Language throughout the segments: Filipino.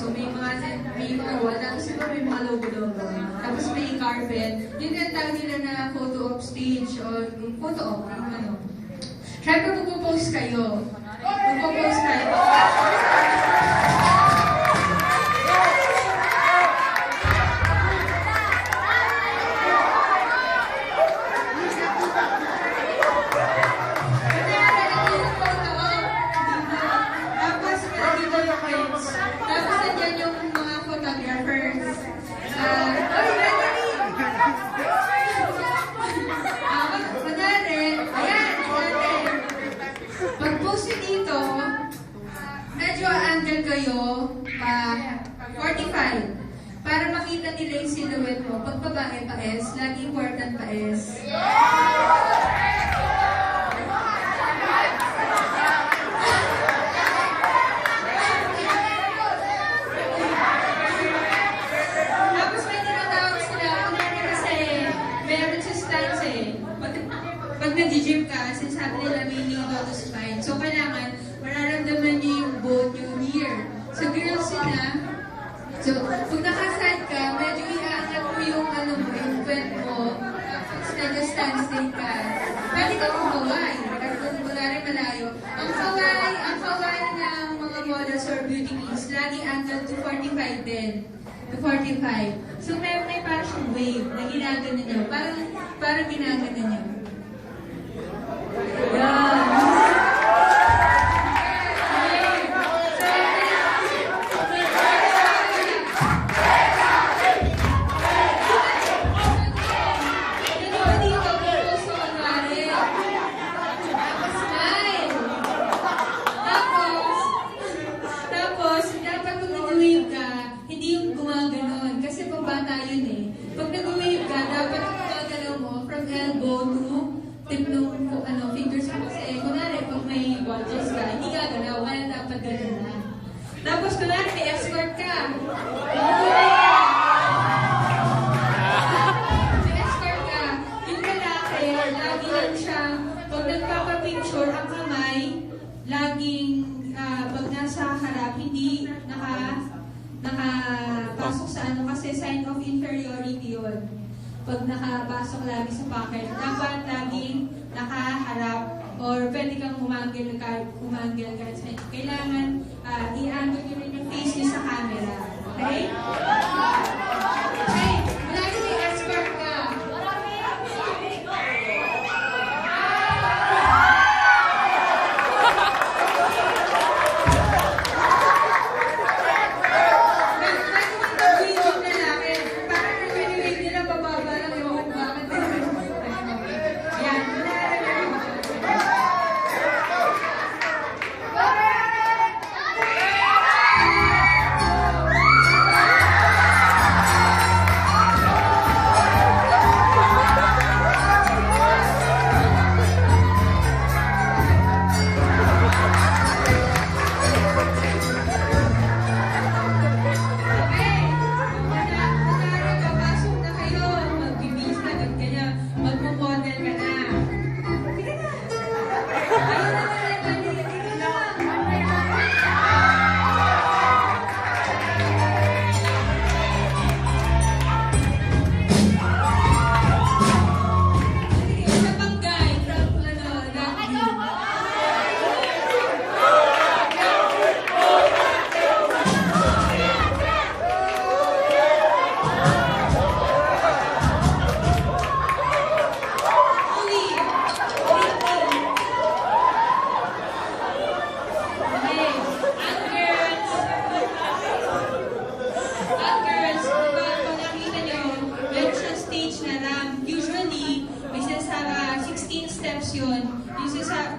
So may mga wall, tapos iba may mga logo-logo. Tapos may carpet. Yun yung tawag nila na photo op stage or photo op, ano. Siyempre magpo-post kayo. Magpo-post kayo. Kayo, 45. Para makita nila yung silhouette mo. Pag babae pa S, lagi important pa S. Tapos may tinatawag sila, kunwari kasi meron sa stance eh. Pag nag-gym ka, sinasabi nila may knee to spine. So kailangan mararamdaman niyo yung bone nyo here. So girls sila, so pag nakaside ka, medyo iaangat mo yung ano mo, yung pet mo, tapos nag-stand ka. Pwede ka kumaway, pero kung kunwari malayo. Ang kaway ng mga models or beauty queens, lagi angle to 45 din. To 45. So may parang siyang wave na ginagana nyo. Parang ginagana nyo. Yeah. Tapos kunwari, may escort ka. May escort ka. Yung lalaki, lagi lang siya, pag nagpapapicture ang kamay, laging, pag nasa harap, hindi nakapasok sa ano, kasi sign of inferiority yun. Pag nakapasok lagi sa pocket, dapat laging nakaharap. Or pwede kang umanggal ka. Kailangan i-angle nyo rin yung face nyo sa camera. Okay? Okay, wala nyo may escort ka. Pwede mo nag-wave yung lalaki. Parang nag-wave nila bababa lang yung bakit. Yan.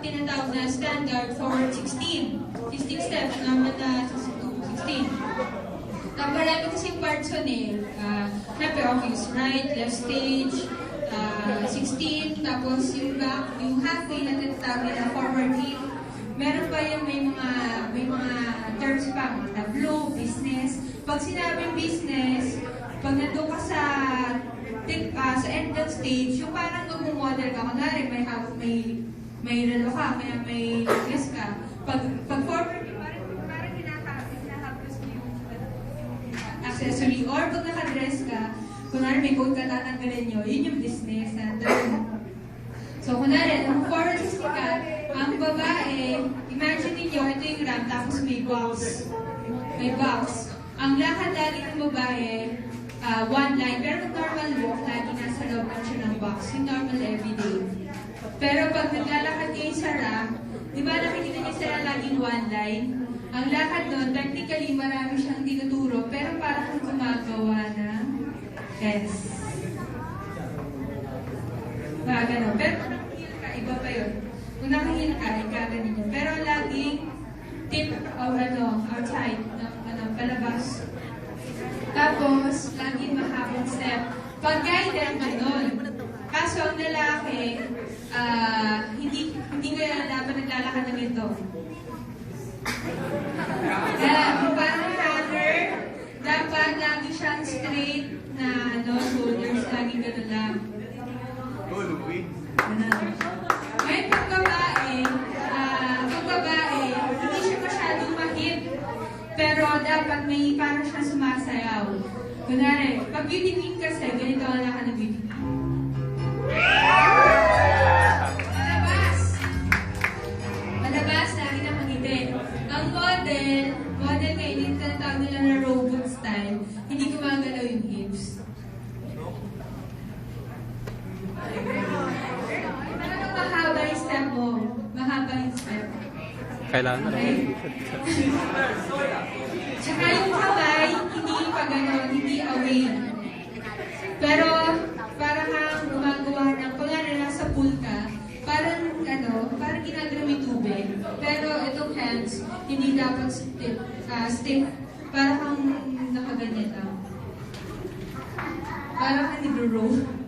tinatawag na standard for 16 steps, number na 16. Marami kasing parts yun eh. Siyempre, obvious, right, left stage, 16, tapos yung back, yung halfway na tinatawag na forward hip. Meron pa yung may mga terms pa, tableau, business. Pag sinabing business, pag nandun ka sa end of stage, yung parang nag-model ka, kunwari may relo ka, kaya may necklace ka. Pag forward, parang hinahapos mo yung kunwari may gold ka tatanggalin nyo, yun yung business. Nandun. So, kunwari, ang forward sa sikat, ang babae, imagine niyo ito yung ramp, tapos may box. May box. Ang lakad lagi ng babae, one line. Pero kung normal walk, lagi nasa loob lang siya ng box. Yung normal everyday. Pero pag naglalakad kayo sa ramp, di ba nakikita niyo sila laging one line? Ang lakad doon, technically marami siyang tinuturo, pero parang gumagawa ng S. Gano'n. Pero kung nakahil ka, iba pa yun. Kung nakahil ka, gaganin yun. Pero laging tip o outside, palabas. Tapos, laging mahabang step. Pag guided, gano'n. Kaso ang lalaki, hindi kaya dapat naglalakad ng ito. Parang hanger, dapat lagi siyang straight na shoulders, laging gano'n lang. Ngayon, pag babae, hindi siya masyadong mahit. Pero dapat may parang siya sumasayaw. Kunwari, pag beauty queen kasi, ganito ang lakad ng beauty queen. Malabas, lagi nakangiti. Ang model ngayon, yung tinatawag nila na robot style, hindi gumagalaw yung hips. Mahaba yung step mo. Mahaba yung step. Kailangan. Okay? Tsaka yung kamay, hindi pa gano'n, hindi away. Pero, parang kang gumagawa ng, kung nasa pool ka, parang ginagalaw yung tubig. Pero itong hands, hindi dapat stiff. Parang kang nakaganyan lang. Parang kang nag-roll.